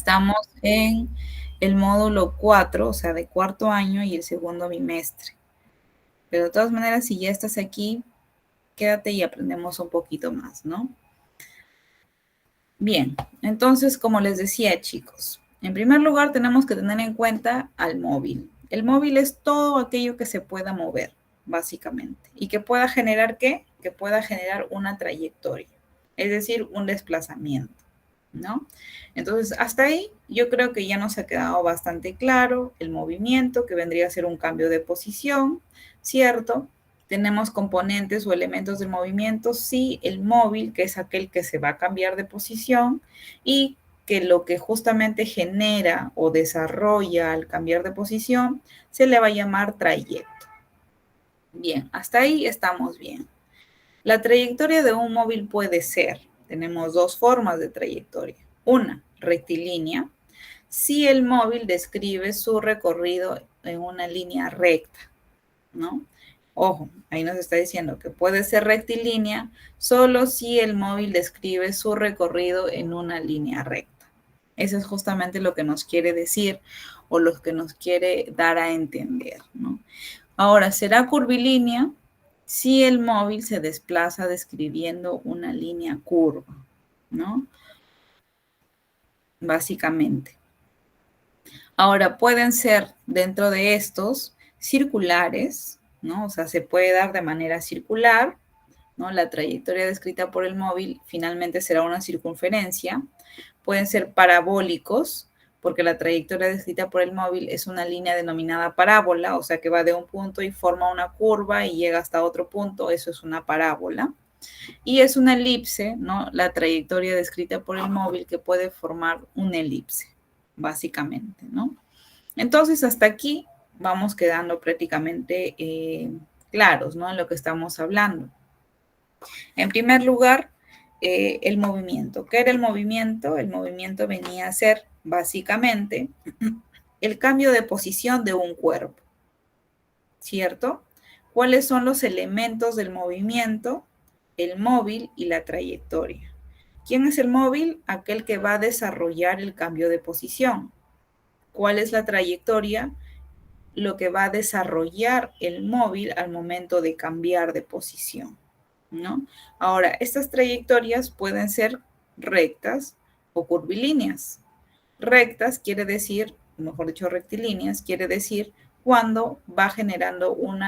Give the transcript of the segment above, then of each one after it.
Estamos en el módulo 4, o sea, de cuarto año y el segundo bimestre. Pero de todas maneras, si ya estás aquí, quédate y aprendemos un poquito más, ¿no? Bien, entonces, como les decía, chicos, en primer lugar tenemos que tener en cuenta al móvil. El móvil es todo aquello que se pueda mover, básicamente, y que pueda generar, ¿qué? Que pueda generar una trayectoria, es decir, un desplazamiento, ¿no? Entonces, hasta ahí yo creo que ya nos ha quedado bastante claro el movimiento, que vendría a ser un cambio de posición, ¿cierto? Tenemos componentes o elementos del movimiento, sí, el móvil, que es aquel que se va a cambiar de posición, y que lo que justamente genera o desarrolla al cambiar de posición se le va a llamar trayecto. Bien, hasta ahí estamos bien. La trayectoria de un móvil puede ser, tenemos dos formas de trayectoria. Una, rectilínea, si el móvil describe su recorrido en una línea recta, ¿no? Ojo, ahí nos está diciendo que puede ser rectilínea solo si el móvil describe su recorrido en una línea recta. Eso es justamente lo que nos quiere decir o lo que nos quiere dar a entender, ¿no? Ahora, será curvilínea si el móvil se desplaza describiendo una línea curva, ¿no? Básicamente. Ahora, pueden ser dentro de estos circulares, ¿no? O sea, se puede dar de manera circular, ¿no? La trayectoria descrita por el móvil finalmente será una circunferencia. Pueden ser parabólicos, porque la trayectoria descrita por el móvil es una línea denominada parábola, o sea que va de un punto y forma una curva y llega hasta otro punto, eso es una parábola. Y es una elipse, ¿no? La trayectoria descrita por el móvil que puede formar una elipse, básicamente, ¿no? Entonces, hasta aquí vamos quedando prácticamente claros, ¿no? En lo que estamos hablando. En primer lugar, el movimiento. ¿Qué era el movimiento? El movimiento venía a ser, básicamente, el cambio de posición de un cuerpo, ¿cierto? ¿Cuáles son los elementos del movimiento? El móvil y la trayectoria. ¿Quién es el móvil? Aquel que va a desarrollar el cambio de posición. ¿Cuál es la trayectoria? Lo que va a desarrollar el móvil al momento de cambiar de posición, ¿no? Ahora, estas trayectorias pueden ser rectas o curvilíneas. Rectas quiere decir, mejor dicho, rectilíneas, quiere decir cuando va generando un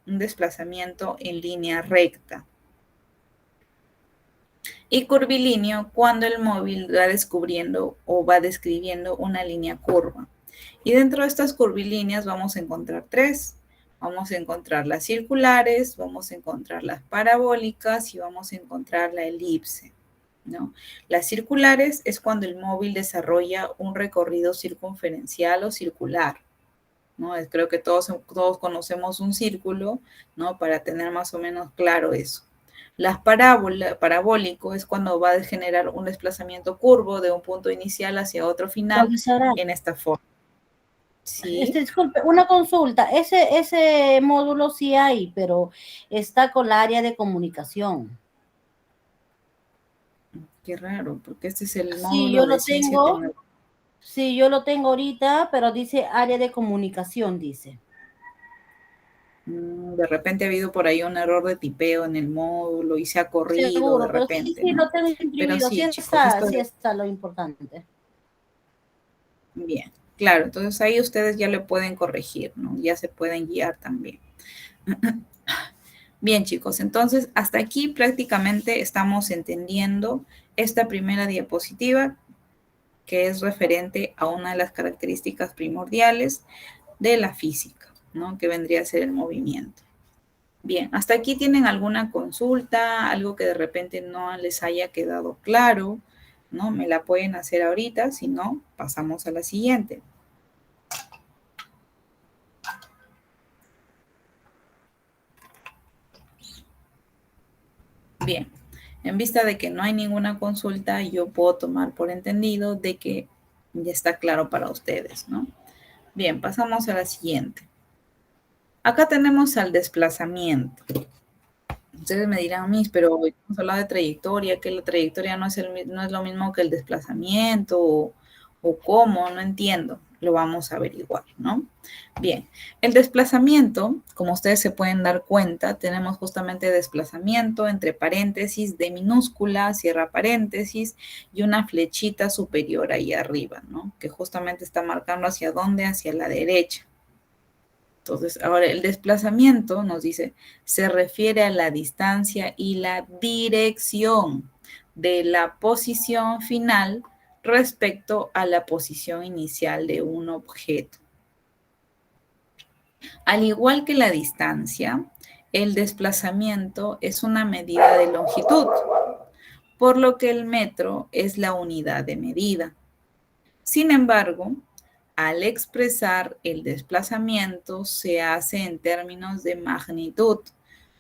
desplazamiento en línea recta. Y curvilíneo cuando el móvil va descubriendo o va describiendo una línea curva. Y dentro de estas curvilíneas vamos a encontrar tres. Vamos a encontrar las circulares, vamos a encontrar las parabólicas y vamos a encontrar la elipse, ¿no? Las circulares es cuando el móvil desarrolla un recorrido circunferencial o circular, ¿no? Creo que todos conocemos un círculo, ¿no? Para tener más o menos claro eso. Las parabólico es cuando va a generar un desplazamiento curvo de un punto inicial hacia otro final. Profesora, en esta forma. Sí. Disculpe, una consulta. Ese módulo sí hay, pero está con la área de comunicación. Qué raro, porque este es el módulo de ciencia y tecnología. Sí, yo lo tengo ahorita, pero dice área de comunicación, dice. De repente ha habido por ahí un error de tipeo en el módulo y se ha corrido. Seguro, de repente. Sí, ¿no? Lo tengo imprimido, pero sí, chicos, sí está lo importante. Bien, claro, entonces ahí ustedes ya le pueden corregir, ¿no? Ya se pueden guiar también. Bien, chicos, entonces hasta aquí prácticamente estamos entendiendo esta primera diapositiva que es referente a una de las características primordiales de la física, ¿no? Que vendría a ser el movimiento. Bien, hasta aquí tienen alguna consulta, algo que de repente no les haya quedado claro, ¿no? Me la pueden hacer ahorita, si no, pasamos a la siguiente. Bien, en vista de que no hay ninguna consulta, yo puedo tomar por entendido de que ya está claro para ustedes, ¿no? Bien, pasamos a la siguiente. Acá tenemos al desplazamiento. Ustedes me dirán, Miss, pero hoy hemos hablado de trayectoria, que la trayectoria no es lo mismo que el desplazamiento, ¿O cómo? No entiendo. Lo vamos a averiguar, ¿no? Bien, el desplazamiento, como ustedes se pueden dar cuenta, tenemos justamente desplazamiento entre paréntesis de minúscula, cierra paréntesis, y una flechita superior ahí arriba, ¿no? Que justamente está marcando hacia dónde, hacia la derecha. Entonces, ahora el desplazamiento nos dice, se refiere a la distancia y la dirección de la posición final respecto a la posición inicial de un objeto. Al igual que la distancia, el desplazamiento es una medida de longitud, por lo que el metro es la unidad de medida. Sin embargo, al expresar el desplazamiento se hace en términos de magnitud,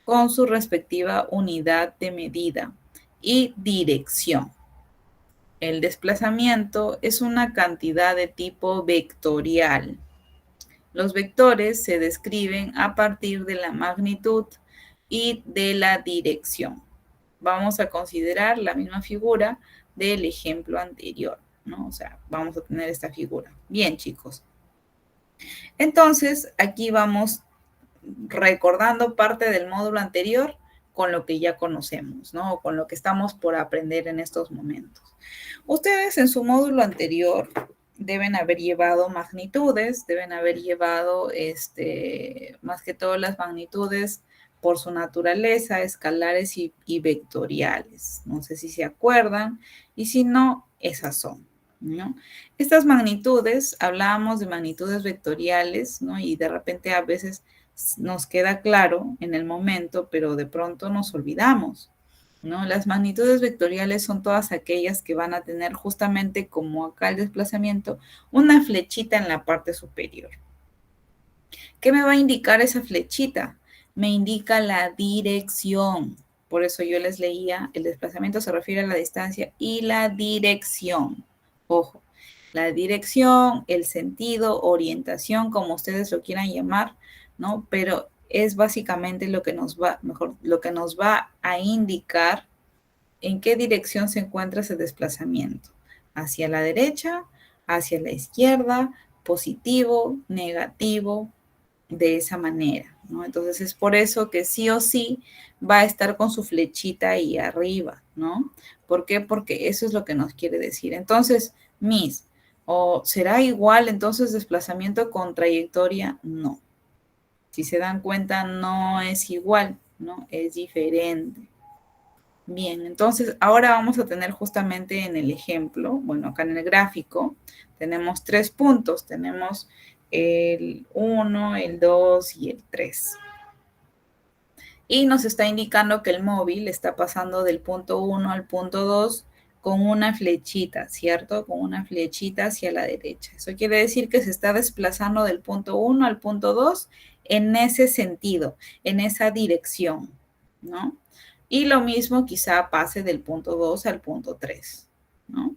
con su respectiva unidad de medida y dirección. El desplazamiento es una cantidad de tipo vectorial. Los vectores se describen a partir de la magnitud y de la dirección. Vamos a considerar la misma figura del ejemplo anterior, ¿no? O sea, vamos a tener esta figura. Bien, chicos. Entonces, aquí vamos recordando parte del módulo anterior con lo que ya conocemos, ¿no? O con lo que estamos por aprender en estos momentos. Ustedes en su módulo anterior deben haber llevado magnitudes, deben haber llevado, más que todo las magnitudes por su naturaleza, escalares y vectoriales. No sé si se acuerdan, y si no, esas son, ¿no? Estas magnitudes, hablábamos de magnitudes vectoriales, ¿no? Y de repente a veces nos queda claro en el momento, pero de pronto nos olvidamos, ¿no? Las magnitudes vectoriales son todas aquellas que van a tener justamente como acá el desplazamiento, una flechita en la parte superior. ¿Qué me va a indicar esa flechita? Me indica la dirección. Por eso yo les leía, el desplazamiento se refiere a la distancia y la dirección. Ojo, la dirección, el sentido, orientación, como ustedes lo quieran llamar, ¿no? Pero es básicamente lo que nos va a indicar en qué dirección se encuentra ese desplazamiento. Hacia la derecha, hacia la izquierda, positivo, negativo, de esa manera, ¿no? Entonces es por eso que sí o sí va a estar con su flechita ahí arriba, ¿no? ¿Por qué? Porque eso es lo que nos quiere decir. Entonces, ¿o será igual entonces desplazamiento con trayectoria? No. Si se dan cuenta, no es igual, ¿no? Es diferente. Bien, entonces ahora vamos a tener justamente en el ejemplo, bueno, acá en el gráfico, tenemos 3 puntos. Tenemos el 1, el 2 y el 3. Y nos está indicando que el móvil está pasando del punto 1 al punto 2 con una flechita, ¿cierto? Con una flechita hacia la derecha. Eso quiere decir que se está desplazando del punto 1 al punto 2 en ese sentido, en esa dirección, ¿no? Y lo mismo quizá pase del punto 2 al punto 3, ¿no?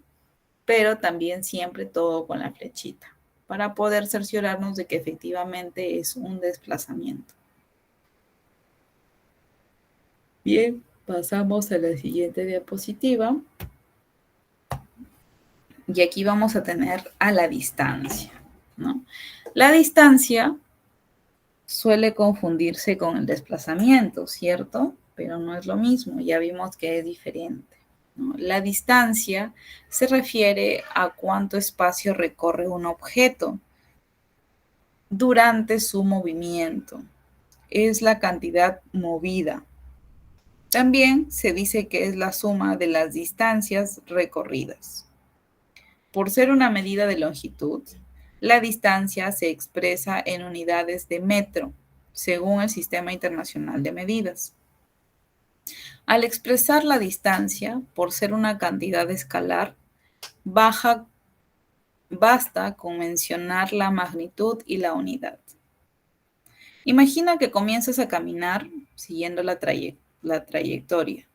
Pero también siempre todo con la flechita, para poder cerciorarnos de que efectivamente es un desplazamiento. Bien, pasamos a la siguiente diapositiva. Y aquí vamos a tener a la distancia, ¿no? La distancia suele confundirse con el desplazamiento, ¿cierto? Pero no es lo mismo, ya vimos que es diferente, ¿no? La distancia se refiere a cuánto espacio recorre un objeto durante su movimiento. Es la cantidad movida. También se dice que es la suma de las distancias recorridas. Por ser una medida de longitud, la distancia se expresa en unidades de metro, según el Sistema Internacional de Medidas. Al expresar la distancia, por ser una cantidad escalar, basta con mencionar la magnitud y la unidad. Imagina que comienzas a caminar siguiendo la trayectoria.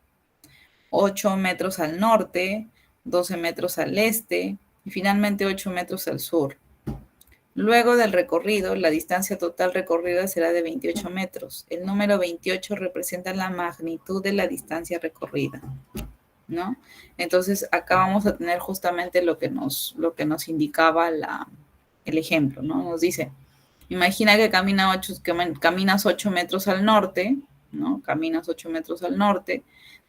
8 metros al norte, 12 metros al este y finalmente 8 metros al sur. Luego del recorrido, la distancia total recorrida será de 28 metros. El número 28 representa la magnitud de la distancia recorrida. ¿no? Entonces, acá vamos a tener justamente lo que nos indicaba el ejemplo, ¿no? Nos dice, imagina que caminas 8 metros al norte, ¿no? Caminas 8 metros al norte,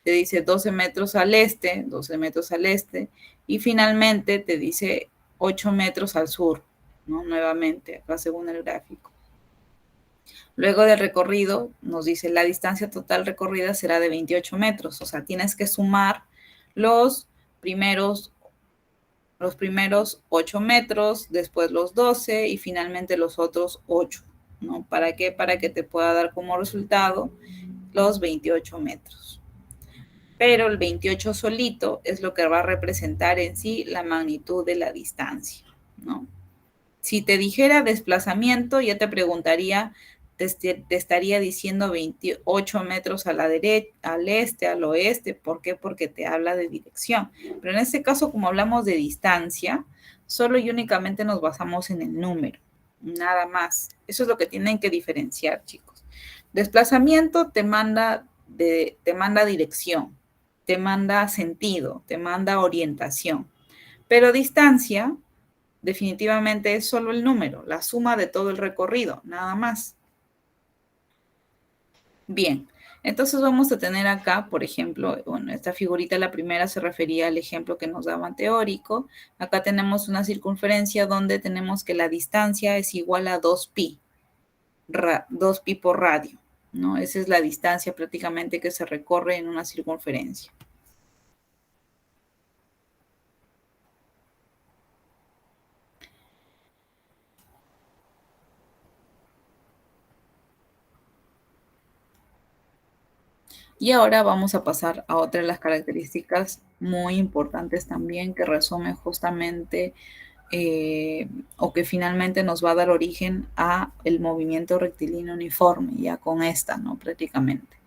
te dice 12 metros al este, 12 metros al este, y finalmente te dice 8 metros al sur, ¿no? Nuevamente, acá según el gráfico. Luego del recorrido, nos dice la distancia total recorrida será de 28 metros, o sea, tienes que sumar los primeros 8 metros, después los 12 y finalmente los otros 8, ¿no? ¿Para qué? Para que te pueda dar como resultado los 28 metros. Pero el 28 solito es lo que va a representar en sí la magnitud de la distancia, ¿no? Si te dijera desplazamiento, ya te preguntaría, te estaría diciendo 28 metros a la derecha, al este, al oeste. ¿Por qué? Porque te habla de dirección. Pero en este caso, como hablamos de distancia, solo y únicamente nos basamos en el número, nada más. Eso es lo que tienen que diferenciar, chicos. Desplazamiento te manda dirección, te manda sentido, te manda orientación. Pero distancia definitivamente es solo el número, la suma de todo el recorrido, nada más. Bien, entonces vamos a tener acá, por ejemplo, bueno, esta figurita, la primera se refería al ejemplo que nos daban teórico. Acá tenemos una circunferencia donde tenemos que la distancia es igual a 2pi, 2pi por radio, ¿no? Esa es la distancia prácticamente que se recorre en una circunferencia. Y ahora vamos a pasar a otra de las características muy importantes también que resume justamente o que finalmente nos va a dar origen a el movimiento rectilíneo uniforme, ya con esta, ¿no? Prácticamente.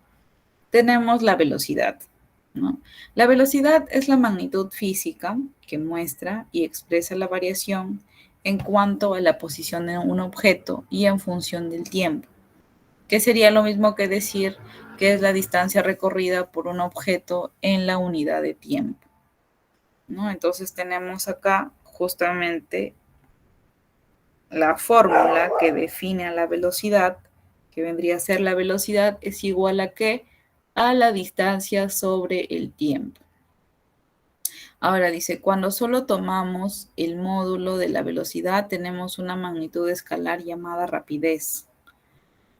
Tenemos la velocidad, ¿no? La velocidad es la magnitud física que muestra y expresa la variación en cuanto a la posición de un objeto y en función del tiempo, que sería lo mismo que decir que es la distancia recorrida por un objeto en la unidad de tiempo, ¿no? Entonces tenemos acá justamente la fórmula que define a la velocidad, que vendría a ser la velocidad, es igual a ¿qué? A la distancia sobre el tiempo. Ahora dice, cuando solo tomamos el módulo de la velocidad, tenemos una magnitud escalar llamada rapidez.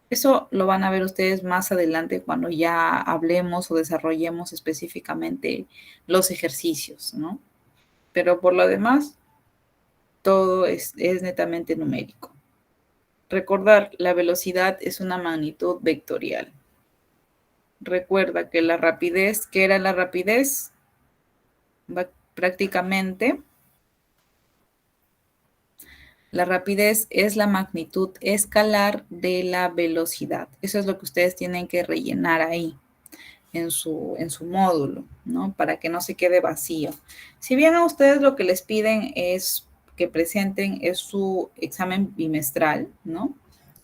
Eso lo van a ver ustedes más adelante cuando ya hablemos o desarrollemos específicamente los ejercicios, ¿no? Pero por lo demás, todo es netamente numérico. Recordar, la velocidad es una magnitud vectorial. Recuerda que la rapidez, ¿qué era la rapidez? Prácticamente, la rapidez es la magnitud escalar de la velocidad. Eso es lo que ustedes tienen que rellenar ahí en su módulo, ¿no? Para que no se quede vacío. Si bien a ustedes lo que les piden es que presenten es su examen bimestral, ¿no?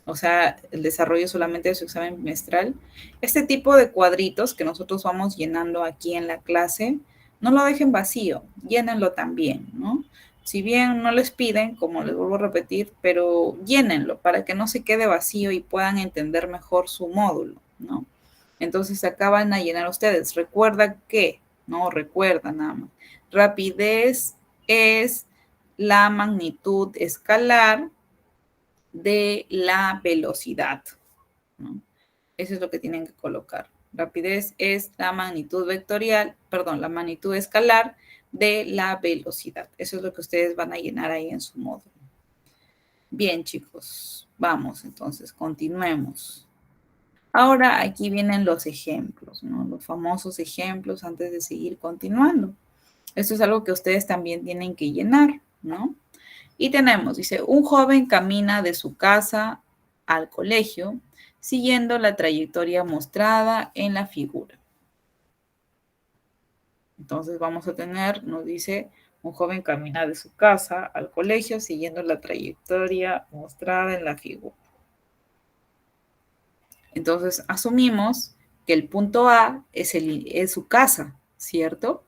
O sea, el desarrollo solamente de su examen bimestral. Este tipo de cuadritos que nosotros vamos llenando aquí en la clase, no lo dejen vacío, llénenlo también, ¿no? Si bien no les piden, como les vuelvo a repetir, pero llénenlo para que no se quede vacío y puedan entender mejor su módulo, ¿no? Entonces acá van a llenar ustedes. Recuerda que, no recuerda nada más. Rapidez es la magnitud escalar de la velocidad, ¿no? Eso es lo que tienen que colocar. Rapidez es la magnitud vectorial, perdón, la magnitud escalar de la velocidad. Eso es lo que ustedes van a llenar ahí en su módulo. Bien, chicos, vamos entonces, continuemos. Ahora aquí vienen los ejemplos, ¿no? Los famosos ejemplos antes de seguir continuando. Esto es algo que ustedes también tienen que llenar, ¿no? Y tenemos, dice, un joven camina de su casa al colegio siguiendo la trayectoria mostrada en la figura. Entonces vamos a tener, nos dice, un joven camina de su casa al colegio siguiendo la trayectoria mostrada en la figura. Entonces asumimos que el punto A es su casa, ¿cierto?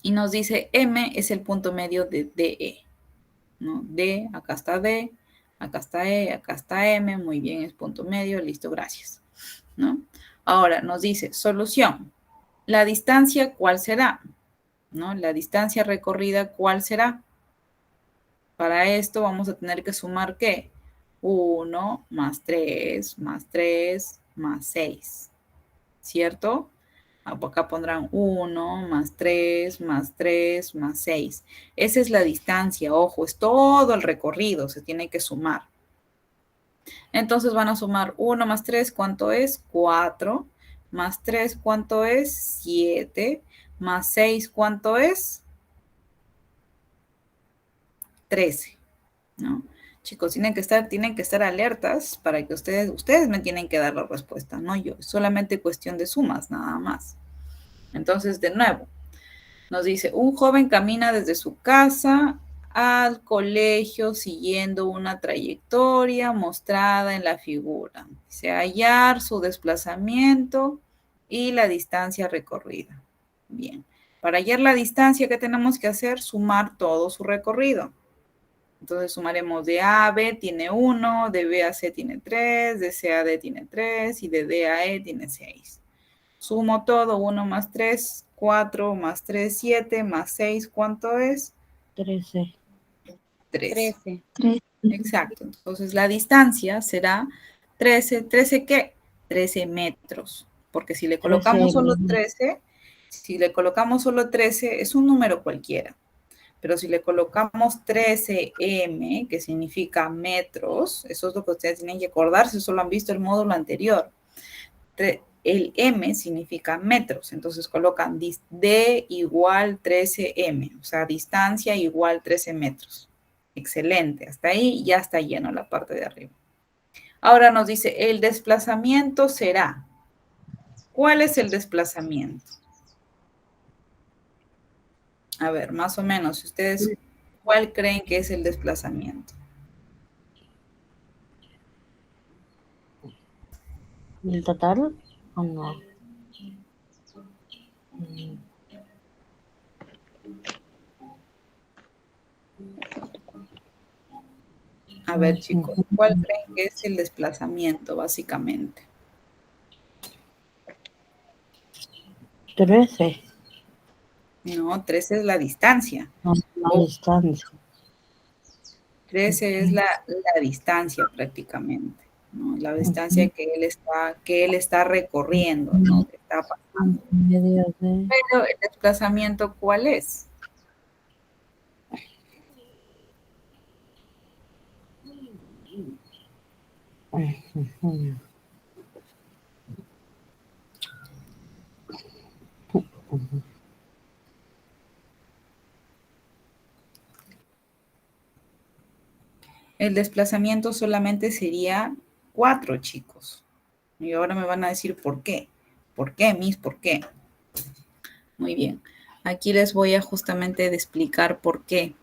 Y nos dice M es el punto medio de DE, ¿no? D, acá está D, acá está E, acá está M, muy bien, es punto medio, listo, gracias, ¿no? Ahora nos dice, solución, la distancia, ¿cuál será? ¿No? La distancia recorrida, ¿cuál será? Para esto vamos a tener que sumar, ¿qué? 1 más 3 más 3 más 6, ¿cierto? Acá pondrán 1 más 3 más 3 más 6. Esa es la distancia, ojo, es todo el recorrido, se tiene que sumar. Entonces van a sumar 1 más 3, ¿cuánto es? 4. Más 3, ¿cuánto es? 7. Más 6, ¿cuánto es? 13, ¿no? Chicos, tienen que estar alertas para que ustedes me tienen que dar la respuesta, no yo. Es solamente cuestión de sumas, nada más. Entonces, de nuevo, nos dice, un joven camina desde su casa al colegio siguiendo una trayectoria mostrada en la figura. Dice, hallar su desplazamiento y la distancia recorrida. Bien, para hallar la distancia, ¿qué tenemos que hacer? Sumar todo su recorrido. Entonces sumaremos de A a B tiene 1, de B a C tiene 3, de C a D tiene 3 y de D a E tiene 6. Sumo todo, 1 más 3, 4 más 3, 7 más 6, ¿cuánto es? 13. 13. Exacto, entonces la distancia será 13, ¿13 qué? 13 metros, porque si le colocamos solo 13, es un número cualquiera. Pero si le colocamos 13M, que significa metros, eso es lo que ustedes tienen que acordarse, solo han visto el módulo anterior. El M significa metros, entonces colocan D igual 13M, o sea, distancia igual 13 metros. Excelente, hasta ahí ya está lleno la parte de arriba. Ahora nos dice, el desplazamiento será. ¿Cuál es el desplazamiento? A ver, más o menos, ustedes, ¿cuál creen que es el desplazamiento? ¿El total o no? A ver, chicos, ¿cuál creen que es el desplazamiento, básicamente? 13. No, 13 es la distancia. La distancia. 13 es la distancia prácticamente, ¿no? La distancia que él está recorriendo, ¿no? Que está pasando. Pero el desplazamiento, ¿cuál es? El desplazamiento solamente sería 4, chicos. Y ahora me van a decir por qué. ¿Por qué, Miss? ¿Por qué? Muy bien. Aquí les voy a justamente explicar por qué.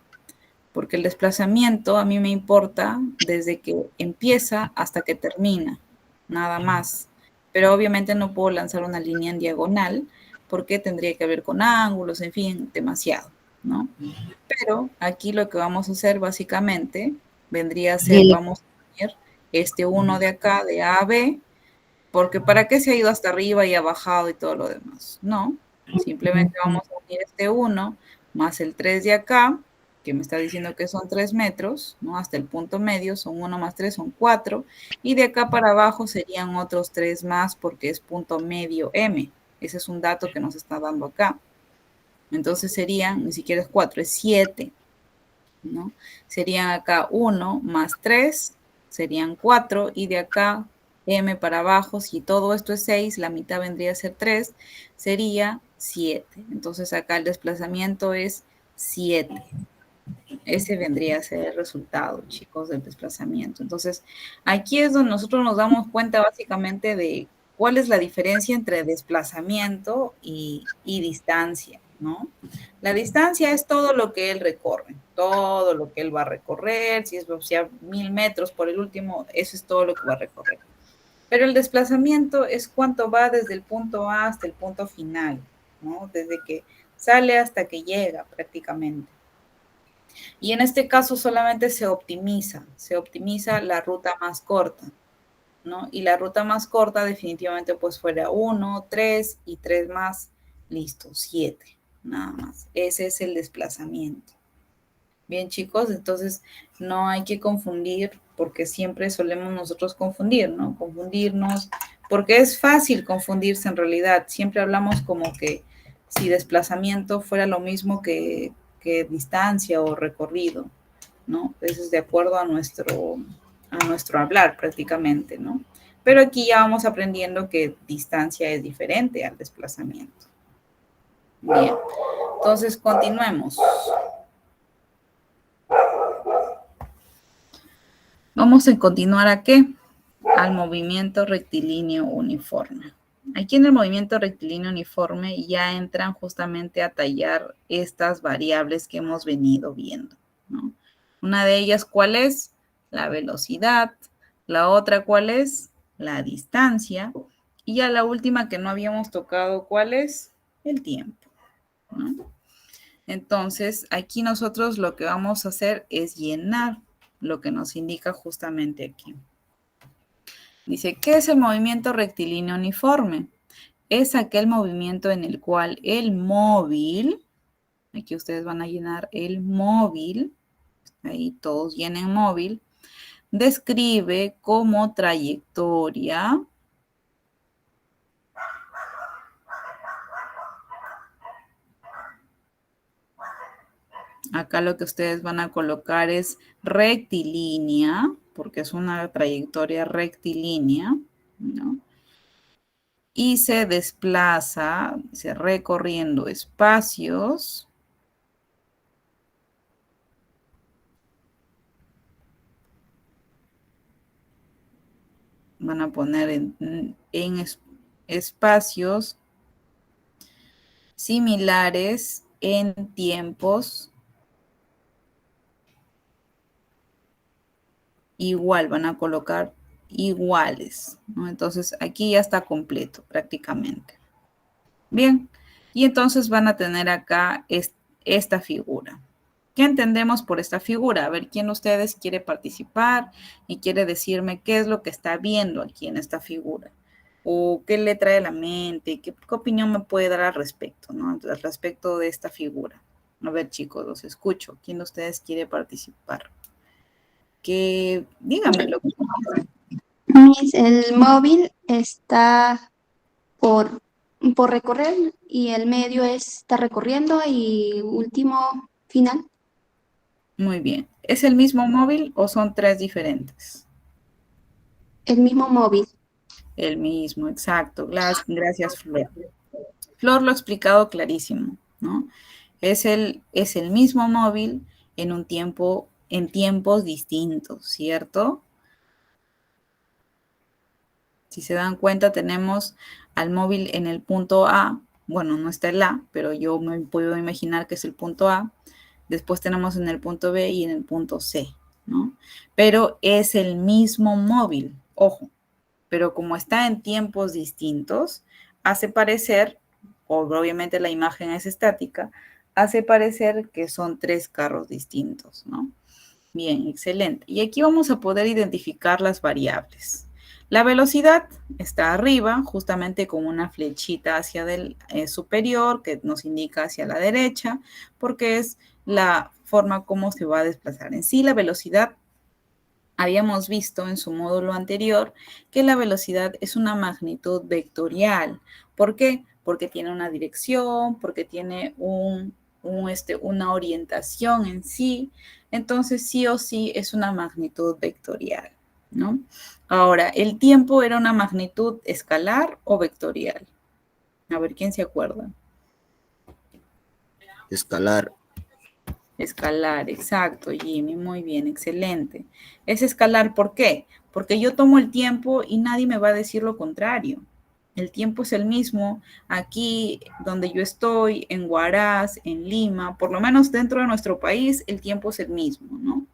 Porque el desplazamiento a mí me importa desde que empieza hasta que termina, nada más. Pero obviamente no puedo lanzar una línea en diagonal porque tendría que ver con ángulos, en fin, demasiado, ¿no? Pero aquí lo que vamos a hacer básicamente vendría a ser, vamos a unir este 1 de acá, de A a B, porque ¿para qué se ha ido hasta arriba y ha bajado y todo lo demás? No, simplemente vamos a unir este 1 más el 3 de acá, que me está diciendo que son 3 metros, ¿no? Hasta el punto medio, son 1 más 3, son 4, y de acá para abajo serían otros 3 más porque es punto medio M. Ese es un dato que nos está dando acá. Entonces serían, ni siquiera es 4, es 7, ¿no? Serían acá 1 más 3, serían 4, y de acá M para abajo, si todo esto es 6, la mitad vendría a ser 3, sería 7. Entonces acá el desplazamiento es 7. Ese vendría a ser el resultado, chicos, del desplazamiento. Entonces, aquí es donde nosotros nos damos cuenta básicamente de cuál es la diferencia entre desplazamiento y distancia, ¿no? La distancia es todo lo que él recorre, todo lo que él va a recorrer, si es 1000 metros por el último, eso es todo lo que va a recorrer. Pero el desplazamiento es cuánto va desde el punto A hasta el punto final, ¿no? Desde que sale hasta que llega prácticamente. Y en este caso solamente se optimiza la ruta más corta, ¿no? Y la ruta más corta definitivamente pues fuera 1, 3 y 3 más, listo, 7, nada más. Ese es el desplazamiento. Bien, chicos, entonces no hay que confundir, porque siempre solemos nosotros confundir, ¿no? Confundirnos, porque es fácil confundirse en realidad. Siempre hablamos como que si desplazamiento fuera lo mismo que distancia o recorrido, ¿no? Eso es de acuerdo a nuestro hablar prácticamente, ¿no? Pero aquí ya vamos aprendiendo que distancia es diferente al desplazamiento. Bien, entonces continuemos. Vamos a continuar ¿a qué? Al movimiento rectilíneo uniforme. Aquí en el movimiento rectilíneo uniforme ya entran justamente a tallar estas variables que hemos venido viendo, ¿no? Una de ellas, ¿cuál es? La velocidad. La otra, ¿cuál es? La distancia. Y ya la última que no habíamos tocado, ¿cuál es? El tiempo, ¿no? Entonces, aquí nosotros lo que vamos a hacer es llenar lo que nos indica justamente aquí. Dice, ¿qué es el movimiento rectilíneo uniforme? Es aquel movimiento en el cual el móvil, aquí ustedes van a llenar el móvil, ahí todos llenen móvil, describe como trayectoria acá lo que ustedes van a colocar es rectilínea, porque es una trayectoria rectilínea, ¿no? Y se desplaza, recorriendo espacios. Van a poner en espacios similares en tiempos igual, van a colocar iguales, ¿no? Entonces aquí ya está completo prácticamente. Bien, y entonces van a tener acá esta figura. ¿Qué entendemos por esta figura? A ver, ¿quién de ustedes quiere participar y quiere decirme qué es lo que está viendo aquí en esta figura? ¿O qué le trae a la mente? ¿Qué opinión me puede dar al respecto, ¿no? Al respecto de esta figura. A ver, chicos, los escucho. ¿Quién de ustedes quiere participar? Que díganmelo. El móvil está por recorrer y el medio está recorriendo y último final. Muy bien. ¿Es el mismo móvil o son tres diferentes? El mismo móvil. El mismo, exacto. Gracias, Flor. Flor lo ha explicado clarísimo, ¿no? Es el mismo móvil en tiempos distintos, ¿cierto? Si se dan cuenta, tenemos al móvil en el punto A. Bueno, no está el A, pero yo me puedo imaginar que es el punto A. Después tenemos en el punto B y en el punto C, ¿no? Pero es el mismo móvil, ojo. Pero como está en tiempos distintos, hace parecer, obviamente la imagen es estática, hace parecer que son tres carros distintos, ¿no? Bien, excelente. Y aquí vamos a poder identificar las variables. La velocidad está arriba, justamente con una flechita hacia el superior que nos indica hacia la derecha, porque es la forma como se va a desplazar. En sí, la velocidad, habíamos visto en su módulo anterior que la velocidad es una magnitud vectorial. ¿Por qué? Porque tiene una dirección, porque tiene una orientación en sí. Entonces, sí o sí es una magnitud vectorial, ¿no? Ahora, ¿el tiempo era una magnitud escalar o vectorial? A ver, ¿quién se acuerda? Escalar. Escalar, exacto, Jimmy, muy bien, excelente. Es escalar, ¿por qué? Porque yo tomo el tiempo y nadie me va a decir lo contrario. El tiempo es el mismo aquí donde yo estoy, en Huaraz, en Lima, por lo menos dentro de nuestro país, el tiempo es el mismo, ¿no?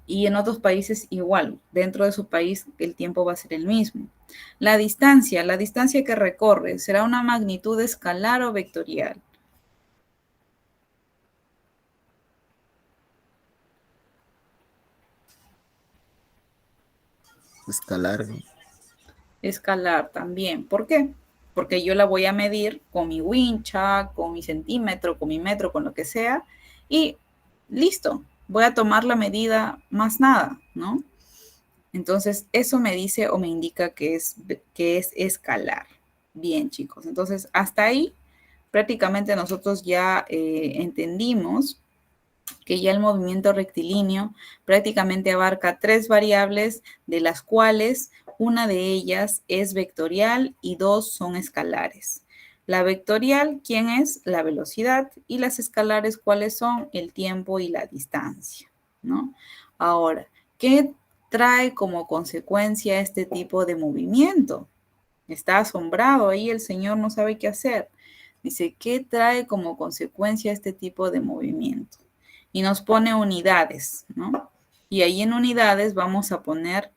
Y en otros países igual, dentro de su país el tiempo va a ser el mismo. La distancia que recorre, ¿será una magnitud escalar o vectorial? Escalar. Escalar también. ¿Por qué? Porque yo la voy a medir con mi wincha, con mi centímetro, con mi metro, con lo que sea, y listo, voy a tomar la medida más nada, ¿no? Entonces, eso me dice o me indica que es escalar. Bien, chicos. Entonces, hasta ahí prácticamente nosotros ya entendimos que ya el movimiento rectilíneo prácticamente abarca 3 variables, de las cuales una de ellas es vectorial y 2 son escalares. La vectorial, ¿quién es? La velocidad, y las escalares, ¿cuáles son? El tiempo y la distancia, ¿no? Ahora, ¿qué trae como consecuencia este tipo de movimiento? Está asombrado ahí, el señor no sabe qué hacer. Dice, ¿qué trae como consecuencia este tipo de movimiento? Y nos pone unidades, ¿no? Y ahí en unidades vamos a poner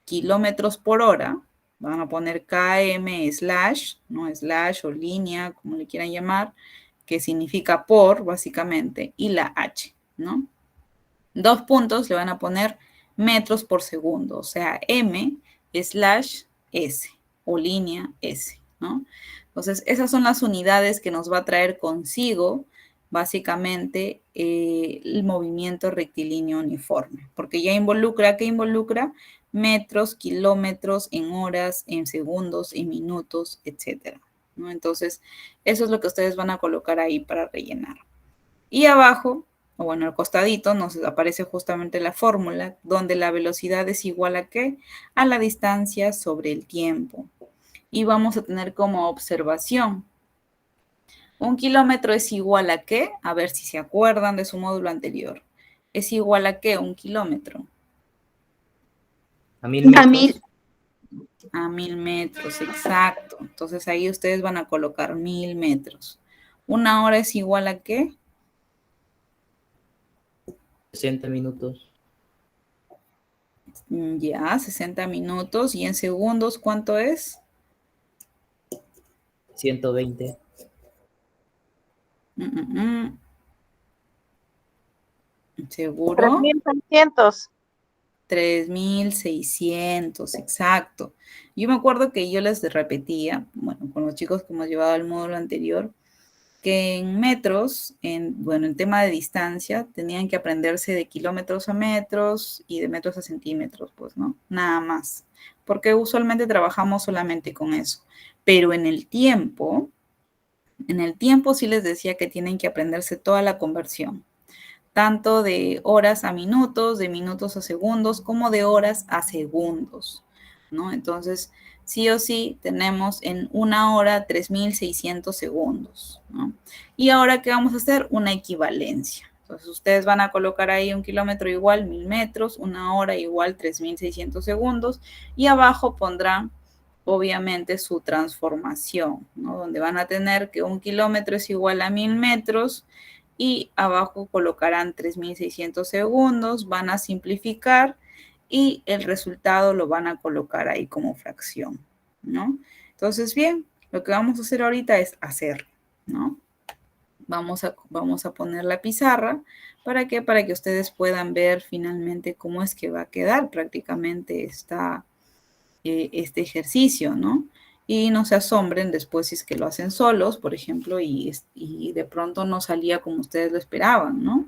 kilómetros por hora, van a poner km slash, ¿no? Slash o línea, como le quieran llamar, que significa por, básicamente, y la h, ¿no? 2 puntos le van a poner metros por segundo, o sea, m slash s o línea s, ¿no? Entonces, esas son las unidades que nos va a traer consigo básicamente el movimiento rectilíneo uniforme, porque ya involucra, ¿qué involucra? Metros, kilómetros, en horas, en segundos, en minutos, etcétera, ¿no? Entonces, eso es lo que ustedes van a colocar ahí para rellenar. Y abajo, o bueno, al costadito, nos aparece justamente la fórmula, donde la velocidad es igual a ¿qué? A la distancia sobre el tiempo. Y vamos a tener como observación, 1 kilómetro es igual a ¿qué? A ver si se acuerdan de su módulo anterior. ¿Es igual a qué 1 kilómetro? A 1000 metros. A 1000 metros, exacto. Entonces ahí ustedes van a colocar 1000 metros. ¿Una hora es igual a qué? 60 minutos. Ya, 60 minutos. ¿Y en segundos cuánto es? 120. ¿Seguro? 3600. 3600, exacto. Yo me acuerdo que yo les repetía, bueno, con los chicos que hemos llevado al módulo anterior, que en metros, bueno, en tema de distancia, tenían que aprenderse de kilómetros a metros y de metros a centímetros, pues, ¿no? Nada más. Porque usualmente trabajamos solamente con eso. Pero en el tiempo sí les decía que tienen que aprenderse toda la conversión, tanto de horas a minutos, de minutos a segundos, como de horas a segundos, ¿no? Entonces, sí o sí, tenemos en una hora 3600 segundos, ¿no? Y ahora, ¿qué vamos a hacer? Una equivalencia. Entonces, ustedes van a colocar ahí 1 kilómetro igual 1000 metros, una hora igual 3600 segundos, y abajo pondrán obviamente su transformación, ¿no? Donde van a tener que 1 kilómetro es igual a 1000 metros y abajo colocarán 3600 segundos, van a simplificar y el resultado lo van a colocar ahí como fracción, ¿no? Entonces, bien, lo que vamos a hacer ahorita es hacer, ¿no? Vamos a poner la pizarra. ¿Para qué? Para que ustedes puedan ver finalmente cómo es que va a quedar prácticamente este ejercicio, ¿no? Y no se asombren después si es que lo hacen solos, por ejemplo, y de pronto no salía como ustedes lo esperaban, ¿no?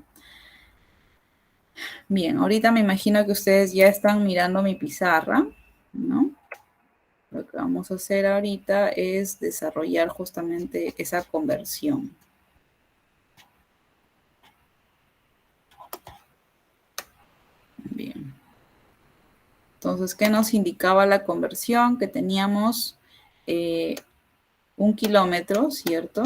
Bien, ahorita me imagino que ustedes ya están mirando mi pizarra, ¿no? Lo que vamos a hacer ahorita es desarrollar justamente esa conversión. Bien. Entonces, ¿qué nos indicaba la conversión? Que teníamos 1 kilómetro, ¿cierto?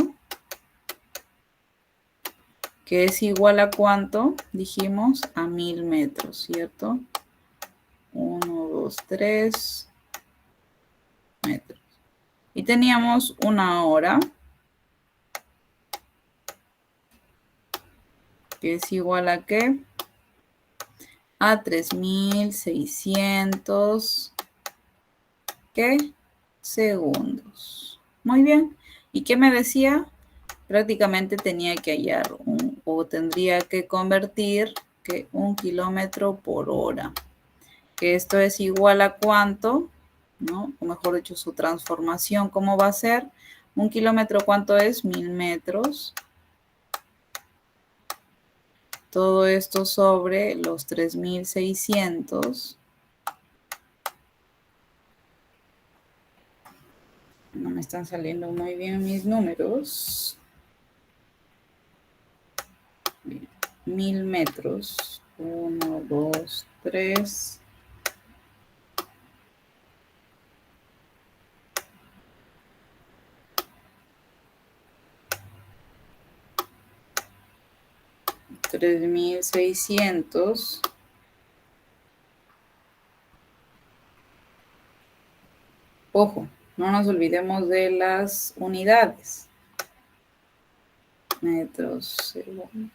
Que es igual a ¿cuánto? Dijimos a 1000 metros, ¿cierto? 1, 2, 3 metros. Y teníamos una hora, que es igual a ¿qué? a 3.600, ¿qué? Segundos. Muy bien. ¿Y qué me decía? Prácticamente tenía que hallar o tendría que convertir que 1 kilómetro por hora. Que esto es igual a ¿cuánto? ¿No? O mejor dicho, su transformación, ¿cómo va a ser? 1 kilómetro, ¿cuánto es? 1000 metros. Todo esto sobre los 3.600. No me están saliendo muy bien mis números. 1000 metros. 1, 2, 3. $3.600. Ojo, no nos olvidemos de las unidades. Metros, segundos.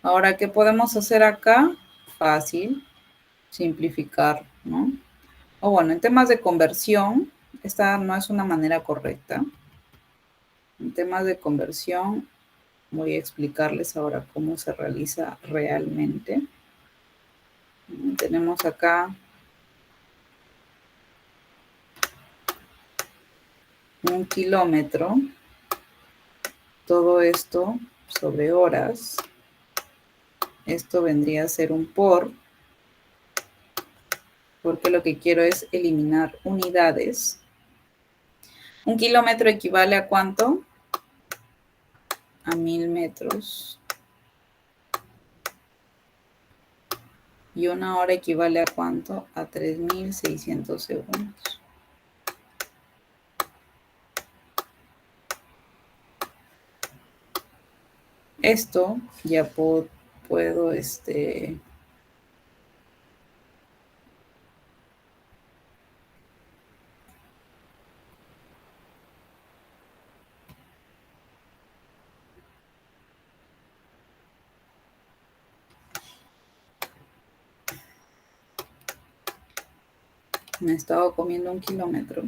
Ahora, ¿qué podemos hacer acá? Fácil, simplificar, ¿no? O bueno, en temas de conversión, esta no es una manera correcta. En temas de conversión, voy a explicarles ahora cómo se realiza realmente. Tenemos acá 1 kilómetro. Todo esto sobre horas. Esto vendría a ser un por, porque lo que quiero es eliminar unidades. 1 kilómetro equivale a ¿cuánto? A 1000 metros. Y 1 hora equivale a ¿cuánto? A 3.600 segundos. Esto ya puedo me he estado comiendo 1 kilómetro.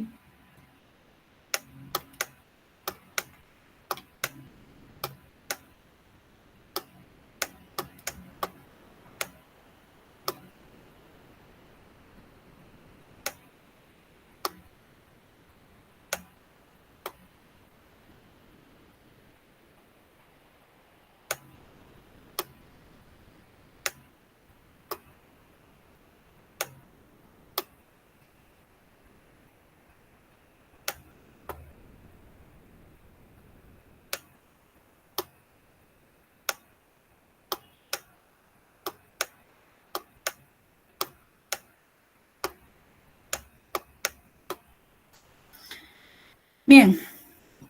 Bien,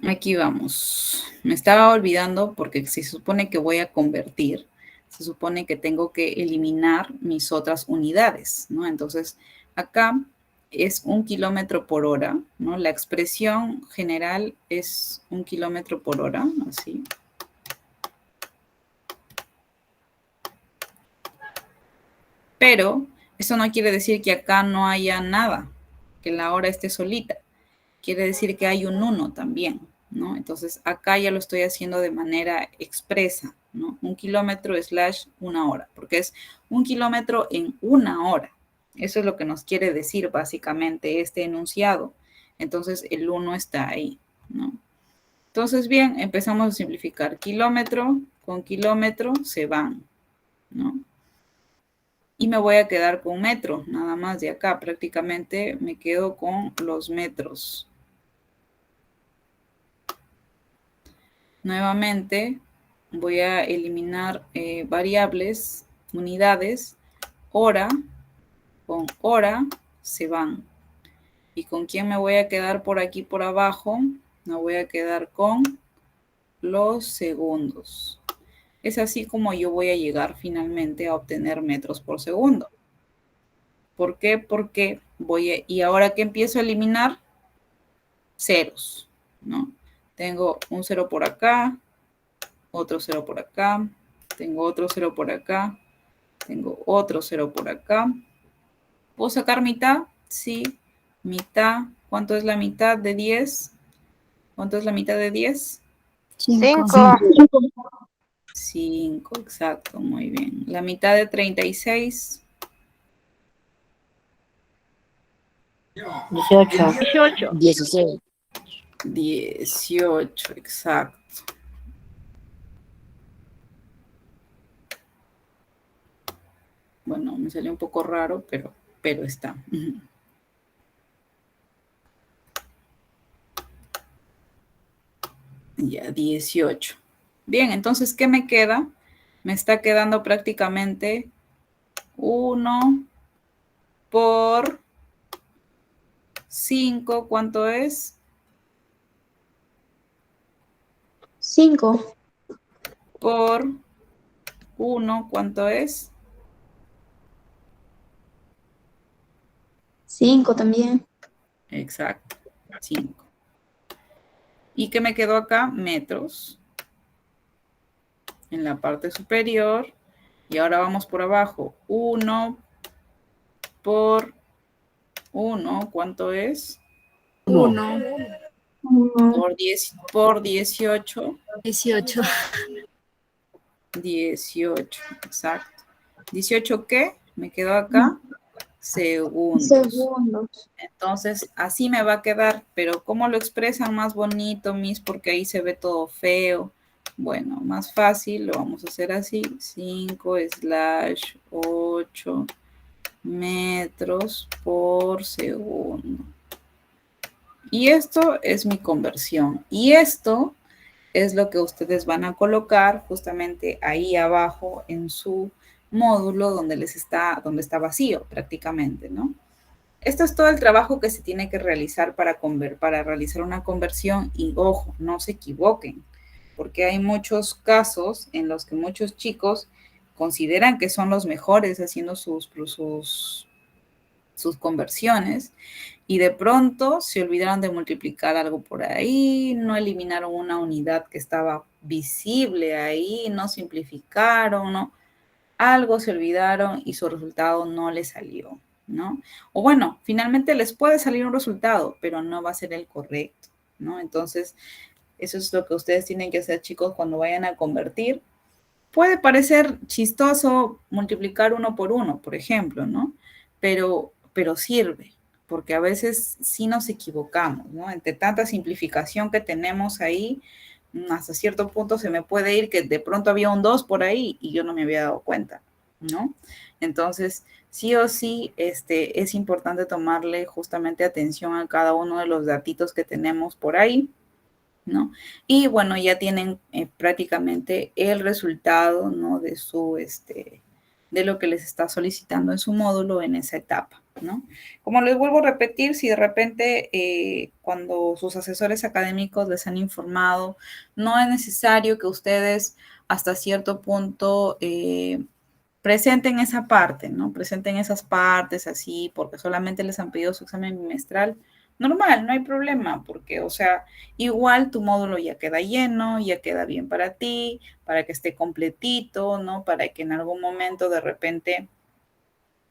aquí vamos. Me estaba olvidando porque se supone que voy a convertir. Se supone que tengo que eliminar mis otras unidades, ¿no? Entonces, acá es 1 kilómetro por hora, ¿no? La expresión general es 1 kilómetro por hora, así. Pero eso no quiere decir que acá no haya nada, que la hora esté solita. Quiere decir que hay un 1 también, ¿no? Entonces, acá ya lo estoy haciendo de manera expresa, ¿no? 1 kilómetro / 1 hora, porque es 1 kilómetro en 1 hora. Eso es lo que nos quiere decir básicamente este enunciado. Entonces, el 1 está ahí, ¿no? Entonces, bien, empezamos a simplificar. Kilómetro con kilómetro se van, ¿no? Y me voy a quedar con metro, nada más de acá. Prácticamente me quedo con los metros. Nuevamente voy a eliminar variables, unidades, hora, con hora se van. ¿Y con quién me voy a quedar por aquí por abajo? Me voy a quedar con los segundos. Es así como yo voy a llegar finalmente a obtener metros por segundo. ¿Por qué? Porque y ahora que empiezo a eliminar ceros, ¿no? Tengo un 0 por acá, otro 0 por acá, tengo otro 0 por acá, Tengo otro 0 por acá. ¿Puedo sacar mitad? Sí. Mitad. ¿Cuánto es la mitad de 10? ¿Cuánto es la mitad de 10? 5. 5, exacto, muy bien. La mitad de 36. 18. 16. 18, exacto. Bueno, me salió un poco raro, pero está. Ya, 18. Bien, entonces, ¿qué me queda? Me está quedando prácticamente 1 por 5. ¿Cuánto es? 5. Por 1, ¿cuánto es? 5 también. Exacto, 5. ¿Y qué me quedó acá? Metros. En la parte superior. Y ahora vamos por abajo. 1 por 1, ¿cuánto es? 1. 1. Por 18. 18. 18, exacto. ¿18 qué? Me quedó acá. Segundos. Segundos. Entonces, así me va a quedar. Pero ¿cómo lo expresan más bonito, Miss? Porque ahí se ve todo feo. Bueno, más fácil, lo vamos a hacer así. 5/8 metros por segundo. Y esto es mi conversión. Y esto es lo que ustedes van a colocar justamente ahí abajo en su módulo donde donde está vacío prácticamente, ¿no? Esto es todo el trabajo que se tiene que realizar para realizar una conversión y ojo, no se equivoquen, porque hay muchos casos en los que muchos chicos consideran que son los mejores haciendo sus conversiones y de pronto se olvidaron de multiplicar algo por ahí, no eliminaron una unidad que estaba visible ahí, no simplificaron, ¿no? Algo se olvidaron y su resultado no les salió, ¿no? O bueno, finalmente les puede salir un resultado, pero no va a ser el correcto, ¿no? Entonces, eso es lo que ustedes tienen que hacer, chicos, cuando vayan a convertir. Puede parecer chistoso multiplicar 1 por 1, por ejemplo, ¿no? Pero sirve, porque a veces sí nos equivocamos, ¿no? Entre tanta simplificación que tenemos ahí, hasta cierto punto se me puede ir que de pronto había un 2 por ahí y yo no me había dado cuenta, ¿no? Entonces, sí o sí, es importante tomarle justamente atención a cada uno de los datitos que tenemos por ahí, ¿no? Y bueno, ya tienen prácticamente el resultado, ¿no? De lo que les está solicitando en su módulo en esa etapa, ¿no? Como les vuelvo a repetir, si de repente cuando sus asesores académicos les han informado, no es necesario que ustedes hasta cierto punto presenten esa parte, ¿no? Presenten esas partes así, porque solamente les han pedido su examen bimestral. Normal, no hay problema, porque, o sea, igual tu módulo ya queda lleno, ya queda bien para ti, para que esté completito, ¿no? Para que en algún momento de repente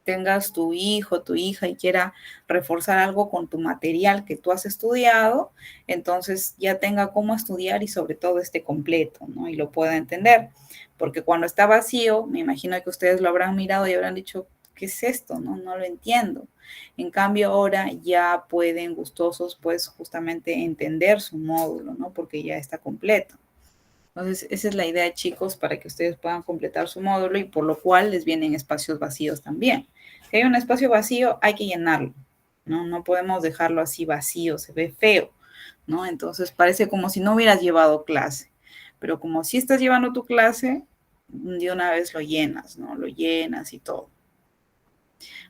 tengas tu hijo, tu hija y quiera reforzar algo con tu material que tú has estudiado, entonces ya tenga cómo estudiar y sobre todo esté completo, ¿no? Y lo pueda entender. Porque cuando está vacío, me imagino que ustedes lo habrán mirado y habrán dicho, ¿qué es esto? No, no lo entiendo. En cambio, ahora ya pueden gustosos, pues, justamente entender su módulo, ¿no? Porque ya está completo. Entonces, esa es la idea, chicos, para que ustedes puedan completar su módulo y por lo cual les vienen espacios vacíos también. Si hay un espacio vacío, hay que llenarlo, ¿no? No podemos dejarlo así vacío, se ve feo, ¿no? Entonces, parece como si no hubieras llevado clase. Pero como si estás llevando tu clase, de una vez lo llenas, ¿no? Lo llenas y todo.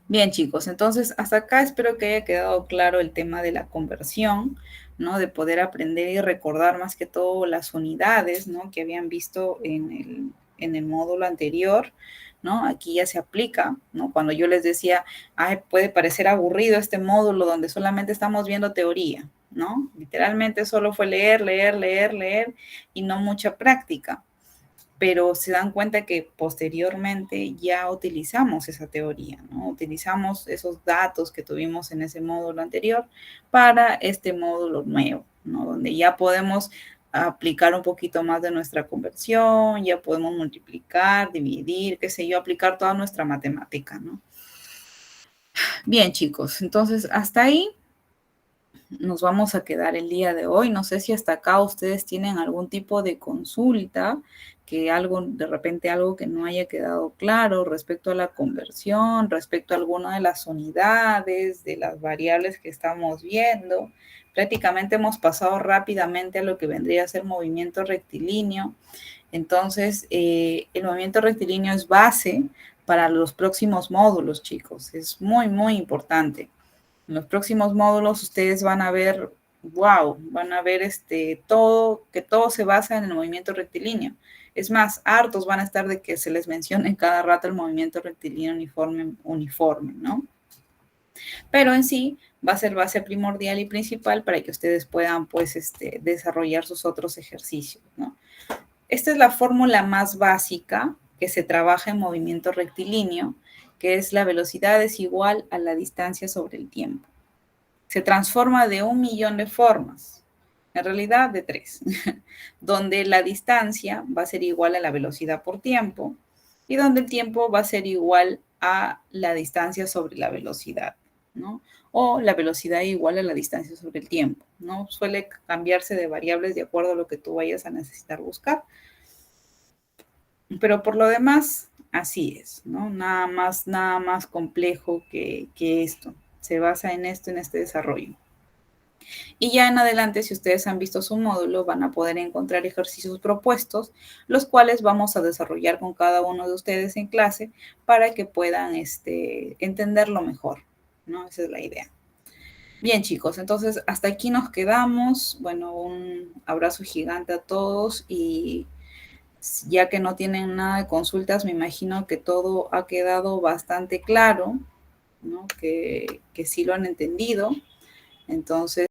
Bien, chicos, entonces hasta acá espero que haya quedado claro el tema de la conversión, ¿no? De poder aprender y recordar más que todo las unidades, ¿no? Que habían visto en el módulo anterior, ¿no? Aquí ya se aplica, ¿no? Cuando yo les decía, ay, puede parecer aburrido este módulo donde solamente estamos viendo teoría, ¿no? Literalmente solo fue leer, leer, leer, leer y no mucha práctica. pero se dan cuenta que posteriormente ya utilizamos esa teoría, ¿no? Utilizamos esos datos que tuvimos en ese módulo anterior para este módulo nuevo, ¿no? Donde ya podemos aplicar un poquito más de nuestra conversión, ya podemos multiplicar, dividir, qué sé yo, aplicar toda nuestra matemática, ¿no? Bien, chicos, entonces hasta ahí nos vamos a quedar el día de hoy. No sé si hasta acá ustedes tienen algún tipo de consulta, que algo, de repente algo que no haya quedado claro respecto a la conversión, respecto a alguna de las unidades, de las variables que estamos viendo. Prácticamente hemos pasado rápidamente a lo que vendría a ser movimiento rectilíneo. Entonces, el movimiento rectilíneo es base para los próximos módulos, chicos. Es muy, muy importante. En los próximos módulos ustedes van a ver, wow, van a ver todo, que todo se basa en el movimiento rectilíneo. Es más, hartos van a estar de que se les mencione cada rato el movimiento rectilíneo uniforme, ¿no? Pero en sí va a ser base primordial y principal para que ustedes puedan, pues, desarrollar sus otros ejercicios, ¿no? Esta es la fórmula más básica que se trabaja en movimiento rectilíneo, que es la velocidad es igual a la distancia sobre el tiempo. Se transforma de 1.000.000 de formas, en realidad de 3, donde la distancia va a ser igual a la velocidad por tiempo y donde el tiempo va a ser igual a la distancia sobre la velocidad, ¿no? O la velocidad igual a la distancia sobre el tiempo, ¿no? Suele cambiarse de variables de acuerdo a lo que tú vayas a necesitar buscar. Pero por lo demás, así es, ¿no? Nada más complejo que esto. Se basa en esto, en este desarrollo. Y ya en adelante, si ustedes han visto su módulo, van a poder encontrar ejercicios propuestos, los cuales vamos a desarrollar con cada uno de ustedes en clase para que puedan entenderlo mejor, ¿no? Esa es la idea. Bien, chicos, entonces hasta aquí nos quedamos. Bueno, un abrazo gigante a todos y ya que no tienen nada de consultas, me imagino que todo ha quedado bastante claro, ¿no? Que sí lo han entendido. Entonces,